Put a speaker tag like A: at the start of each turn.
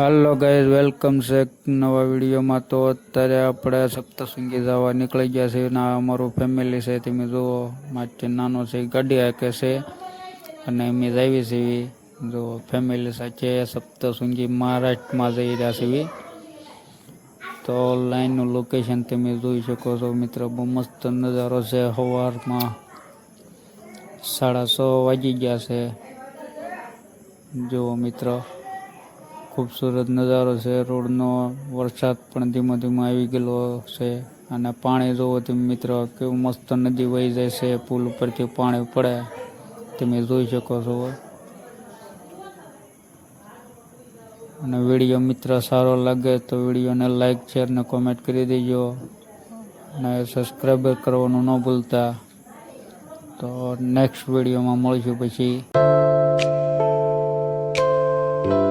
A: Hello guys, welcome છે એક નવા વિડીયોમાં। તો અત્યારે આપણે સપ્તશૃંગી જવા નીકળી ગયા છે અને અમારું ફેમિલી છે તમે જુઓ, મારથી નાનો છે ગાડી હાકે છે અને અમે જઈએ છીએ જો ફેમિલી સાથે સપ્તશૃંગી મહારાષ્ટ્રમાં જઈ રહ્યા છીએ। તો લાઈનનું લોકેશન તમે જોઈ શકો છો મિત્રો, બહુ મસ્ત નજારો છે। સવારમાં 6:30 વાગી ગયા છે। જુઓ મિત્રો, खूबसूरत नज़ारो से। रोड नो वरसाद पण धीमो धीमो आई गेलो छे અને પાણી જોવો તમે મિત્રો, કેવું મસ્ત નદી વહી જાય છે, પુલ ઉપરથી પાણી પડે તમે જોઈ શકો છો। અને વિડીયો મિત્ર સારો લાગે તો વિડીયોને લાઈક શેર ને કોમેન્ટ કરી દેજો અને સબસ્ક્રાઈબ કરવાનું ન ભૂલતા। તો નેક્સ્ટ વિડીયોમાં મળીશું પછી।